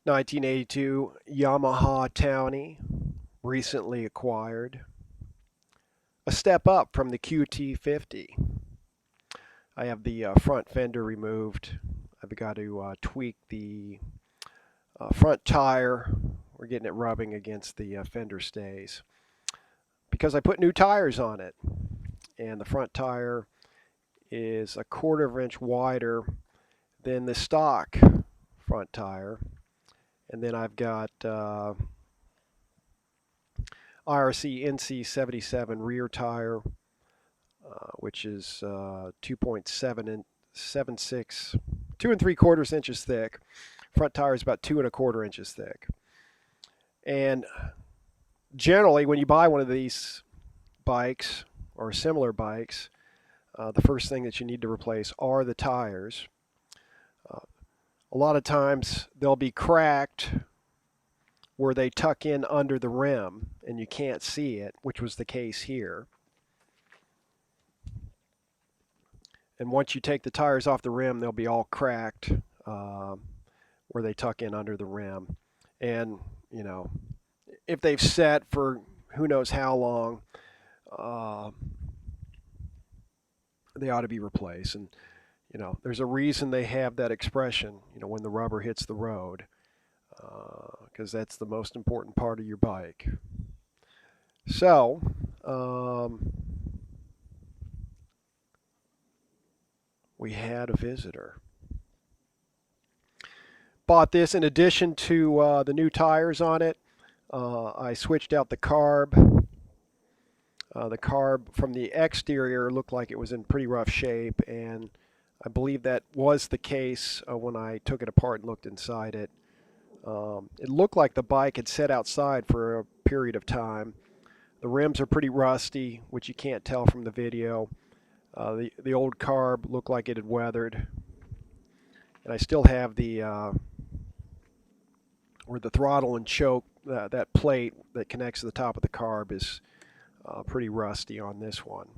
1982 Yamaha Towny, recently acquired. A step up from the QT50. I have the front fender removed. I've got to tweak the front tire. We're getting it rubbing against the fender stays because I put new tires on it, and the front tire is a quarter of an inch wider than the stock front tire. And then I've got IRC NC77 rear tire, which is 2.76, 2 3/4 inches thick. Front tire is about 2 1/4 inches thick. And generally, when you buy one of these bikes or similar bikes, the first thing that you need to replace are the tires. A lot of times they'll be cracked where they tuck in under the rim and you can't see it, which was the case here. And once you take the tires off the rim, they'll be all cracked where they tuck in under the rim. And, you know, if they've set for who knows how long, they ought to be replaced. And, you know, there's a reason they have that expression, you know, when the rubber hits the road, because that's the most important part of your bike. So, we had a visitor. Bought this in addition to the new tires on it. I switched out the carb. The carb from the exterior looked like it was in pretty rough shape, and I believe that was the case when I took it apart and looked inside it. It looked like the bike had sat outside for a period of time. The rims are pretty rusty, which you can't tell from the video. The old carb looked like it had weathered. And I still have the where the throttle and choke, that plate that connects to the top of the carb is pretty rusty on this one.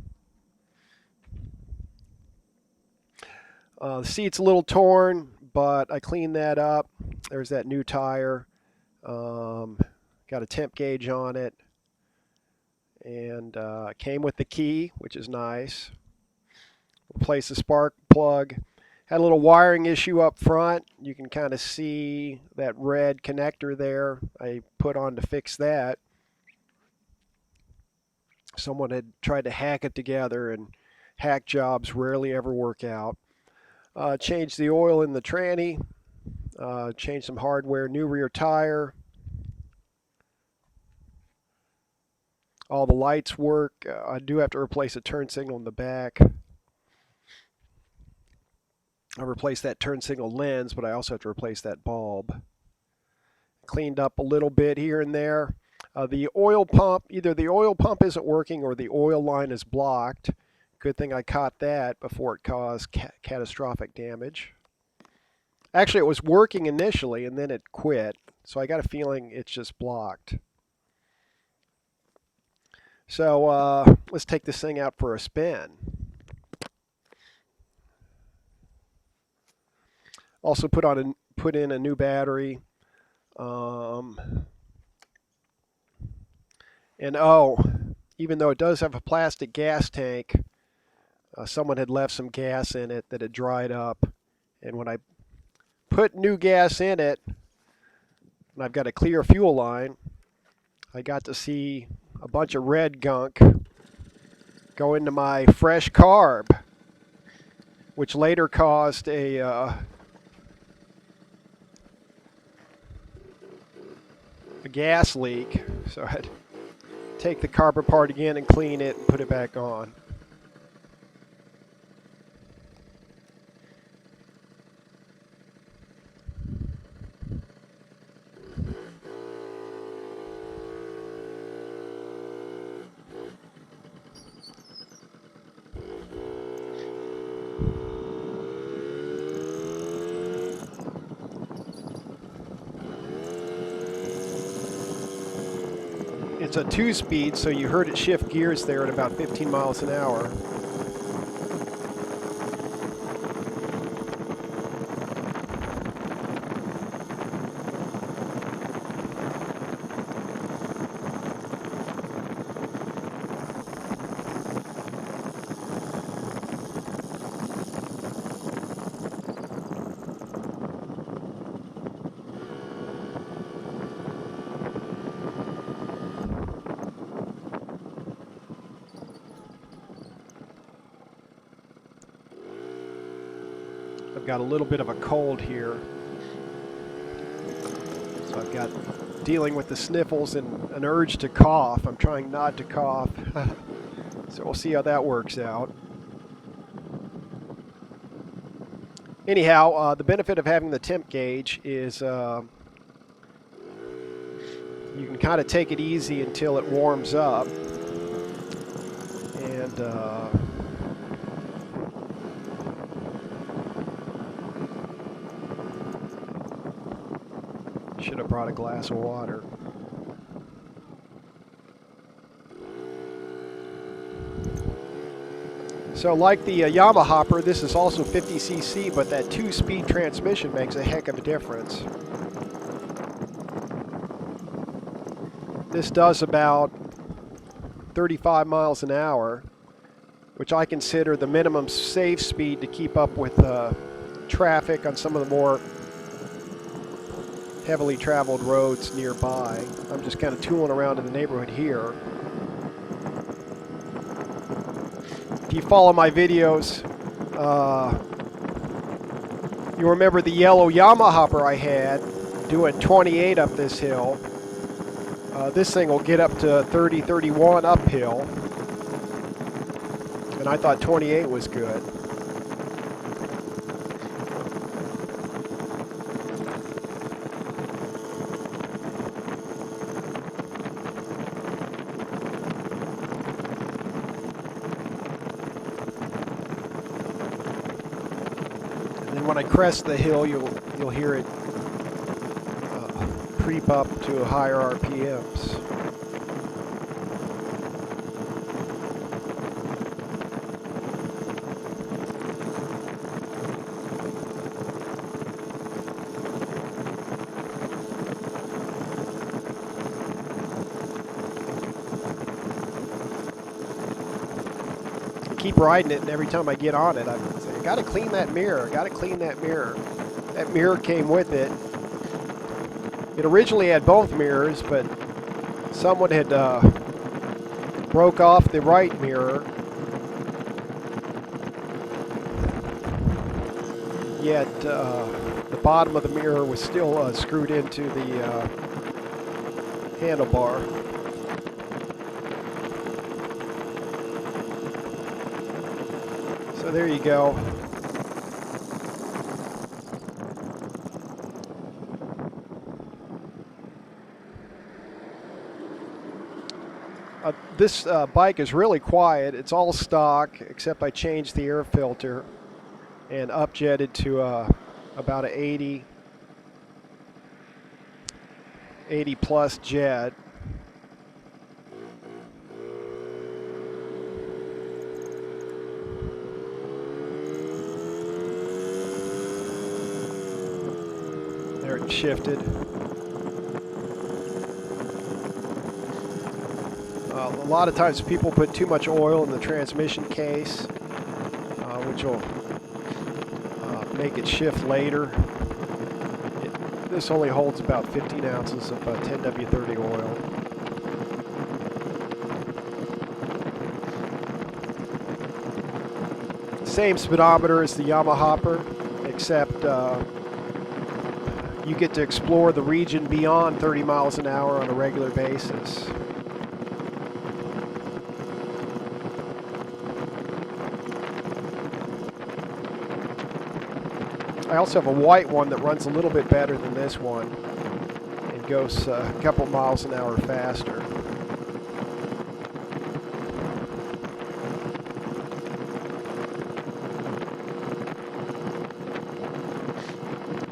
The seat's a little torn, but I cleaned that up. There's that new tire. Got a temp gauge on it. And came with the key, which is nice. Replaced the spark plug. Had a little wiring issue up front. You can kind of see that red connector there. I put on to fix that. Someone had tried to hack it together, and hack jobs rarely ever work out. Changed the oil in the tranny. Changed some hardware, new rear tire. All the lights work. I do have to replace a turn signal in the back. I replaced that turn signal lens, but I also have to replace that bulb. Cleaned up a little bit here and there. The oil pump, either the oil pump isn't working or the oil line is blocked. Good thing I caught that before it caused catastrophic damage. Actually, it was working initially and then it quit, so I got a feeling it's just blocked. So let's take this thing out for a spin. Also put in a new battery. And oh, even though it does have a plastic gas tank, someone had left some gas in it that had dried up. And when I put new gas in it, and I've got a clear fuel line, I got to see a bunch of red gunk go into my fresh carb, which later caused a gas leak. So I had to take the carb apart again and clean it and put it back on. It's a 2-speed, so you heard it shift gears there at about 15 miles an hour. got a little bit of a cold here. So I've got dealing with the sniffles and an urge to cough. I'm trying not to cough. So we'll see how that works out. Anyhow, the benefit of having the temp gauge is you can kind of take it easy until it warms up. And should have brought a glass of water. So like the Yamaha, this is also 50cc, but that 2-speed transmission makes a heck of a difference. This does about 35 miles an hour, which I consider the minimum safe speed to keep up with traffic on some of the more heavily traveled roads nearby. I'm just kind of tooling around in the neighborhood here. If you follow my videos, you remember the yellow Yamaha I had doing 28 up this hill. This thing will get up to 30, 31 uphill, and I thought 28 was good. When I crest the hill, you'll hear it creep up to higher RPMs. I keep riding it, and every time I get on it, I say, I gotta clean that mirror, gotta clean that mirror. That mirror came with it. It originally had both mirrors, but someone had broke off the right mirror. Yet the bottom of the mirror was still screwed into the handlebar. So there you go. This bike is really quiet. It's all stock, except I changed the air filter and upjetted to about an 80 plus jet. There it shifted. A lot of times people put too much oil in the transmission case, which will make it shift later. This only holds about 15 ounces of 10W30 oil. Same speedometer as the Yamaha, except you get to explore the region beyond 30 miles an hour on a regular basis. I also have a white one that runs a little bit better than this one and goes a couple miles an hour faster.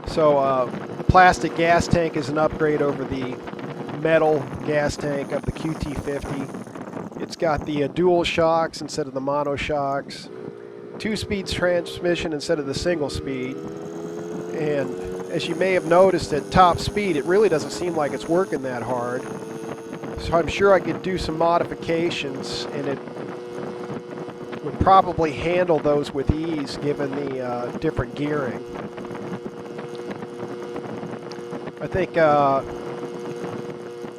So the plastic gas tank is an upgrade over the metal gas tank of the QT50. It's got the dual shocks instead of the mono shocks, 2-speed transmission instead of the single speed. And as you may have noticed, at top speed, it really doesn't seem like it's working that hard. So I'm sure I could do some modifications, and it would probably handle those with ease given the different gearing. I think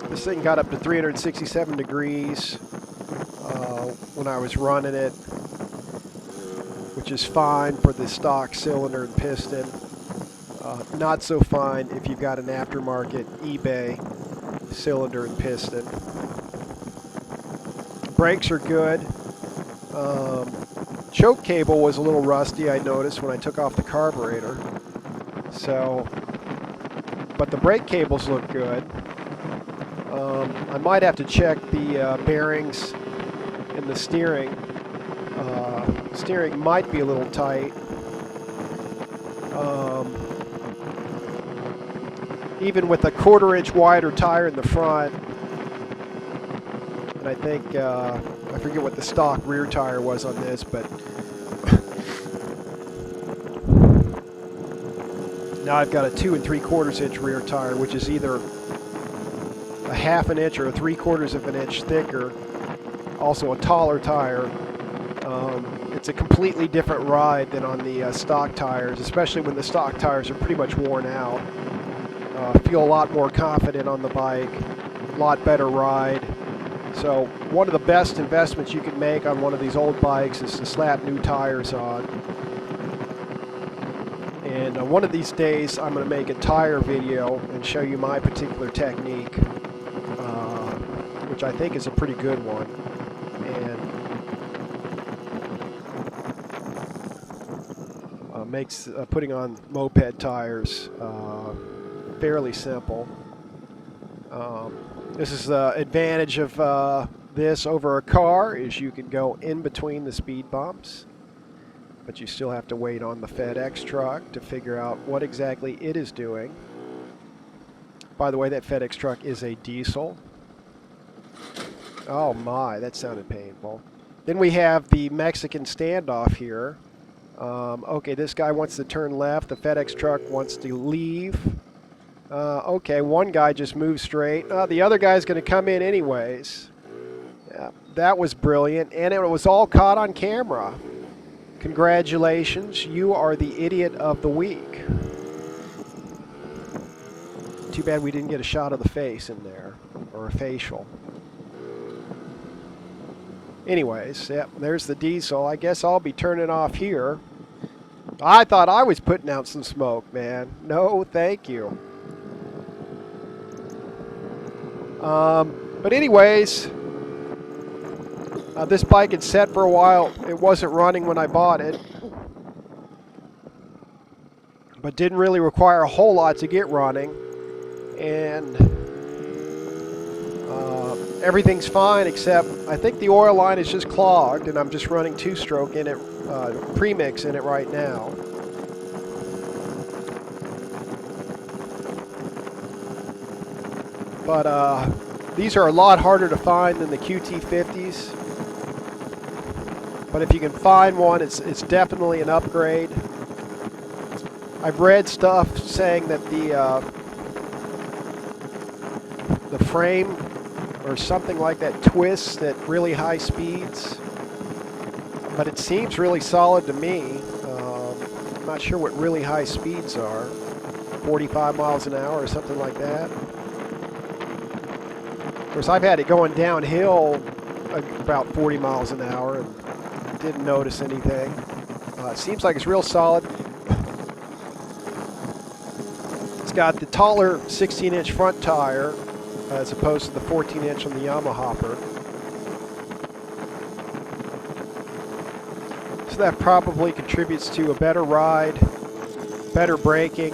this thing got up to 367 degrees when I was running it with which is fine for the stock cylinder and piston. Not so fine if you've got an aftermarket eBay cylinder and piston. Brakes are good. Choke cable was a little rusty, I noticed when I took off the carburetor. So, but the brake cables look good. I might have to check the bearings in the steering. Steering might be a little tight. Even with a 1/4 inch wider tire in the front, and I think, I forget what the stock rear tire was on this, but now I've got a 2 3/4 inch rear tire, which is either a 1/2 inch or a 3/4 inch thicker. Also a taller tire. It's a completely different ride than on the stock tires, especially when the stock tires are pretty much worn out. Feel a lot more confident on the bike, a lot better ride. So one of the best investments you can make on one of these old bikes is to slap new tires on. And one of these days I'm going to make a tire video and show you my particular technique, which I think is a pretty good one. And makes putting on moped tires fairly simple. This is the advantage of this over a car, is you can go in between the speed bumps, but you still have to wait on the FedEx truck to figure out what exactly it is doing. By the way, that FedEx truck is a diesel. Oh my, that sounded painful. Then we have the Mexican standoff here. Okay, this guy wants to turn left. The FedEx truck wants to leave. Okay, one guy just moved straight. The other guy's going to come in anyways. Yeah, that was brilliant, and it was all caught on camera. Congratulations, you are the idiot of the week. Too bad we didn't get a shot of the face in there, or a facial. Anyways, yep, there's the diesel. I guess I'll be turning off here. I thought I was putting out some smoke, man. No, thank you. But anyways, this bike had set for a while. It wasn't running when I bought it, but didn't really require a whole lot to get running. And everything's fine, except I think the oil line is just clogged, and I'm just running two-stroke in it, premix in it right now. But these are a lot harder to find than the QT50s. But if you can find one, it's definitely an upgrade. I've read stuff saying that the frame or something like that twists at really high speeds, but it seems really solid to me. I'm not sure what really high speeds are, 45 miles an hour or something like that. Of course, I've had it going downhill about 40 miles an hour and didn't notice anything. It seems like it's real solid. It's got the taller 16-inch front tire as opposed to the 14-inch on the Yamaha. So that probably contributes to a better ride, better braking.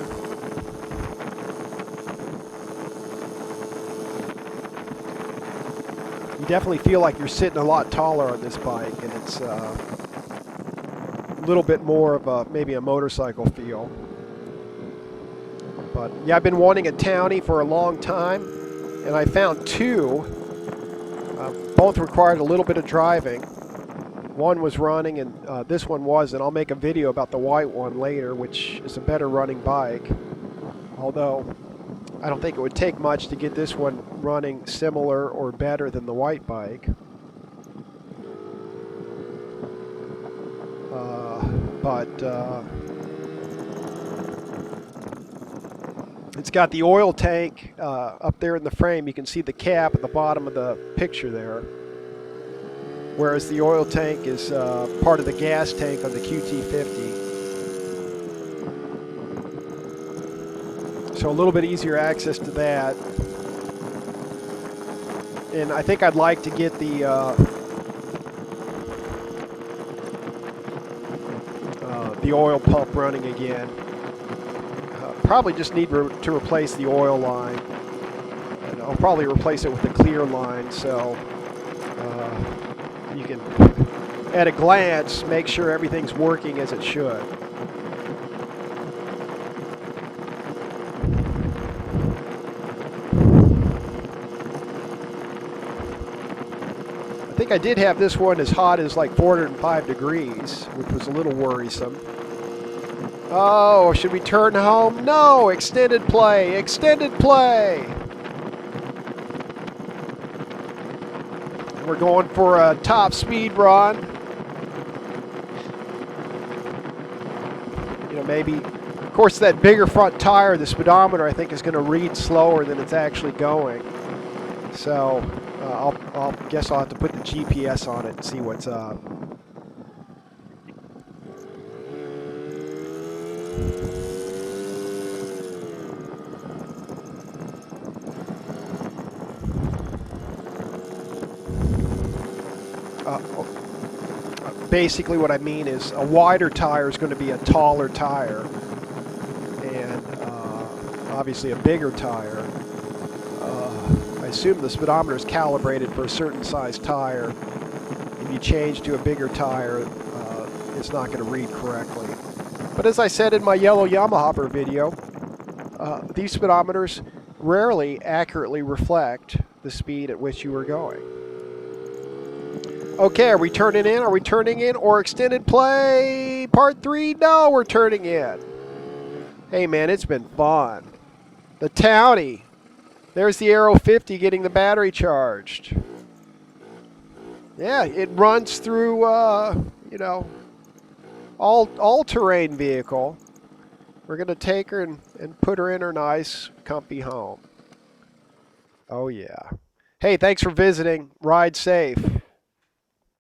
You definitely feel like you're sitting a lot taller on this bike, and it's a little bit more of maybe a motorcycle feel. But yeah, I've been wanting a Townie for a long time, and I found two. Both required a little bit of driving. One was running, and this one wasn't. I'll make a video about the white one later, which is a better running bike. Although I don't think it would take much to get this one running similar or better than the white bike. It's got the oil tank up there in the frame. You can see the cap at the bottom of the picture there. whereas the oil tank is part of the gas tank on the QT50. So a little bit easier access to that. And I think I'd like to get the oil pump running again. Probably just need to replace the oil line. And I'll probably replace it with a clear line, so you can, at a glance, make sure everything's working as it should. I think I did have this one as hot as like 405 degrees, which was a little worrisome. Oh, should we turn home? No, extended play, extended play. We're going for a top speed run. You know, maybe, of course, that bigger front tire, the speedometer, I think is going to read slower than it's actually going. So I'll guess I'll have to put the GPS on it and see what's up. Basically what I mean is a wider tire is going to be a taller tire, and obviously a bigger tire. I assume the speedometer is calibrated for a certain size tire. If you change to a bigger tire, it's not going to read correctly. But as I said in my Yellow Yamaha video, these speedometers rarely accurately reflect the speed at which you are going. Okay, are we turning in? Are we turning in? Or extended play? Part 3? No, we're turning in. Hey man, it's been fun. The Townie. There's the Arrow 50 getting the battery charged. Yeah, it runs through, you know, all-terrain vehicle. We're going to take her and put her in her nice, comfy home. Oh yeah. Hey, thanks for visiting. Ride safe.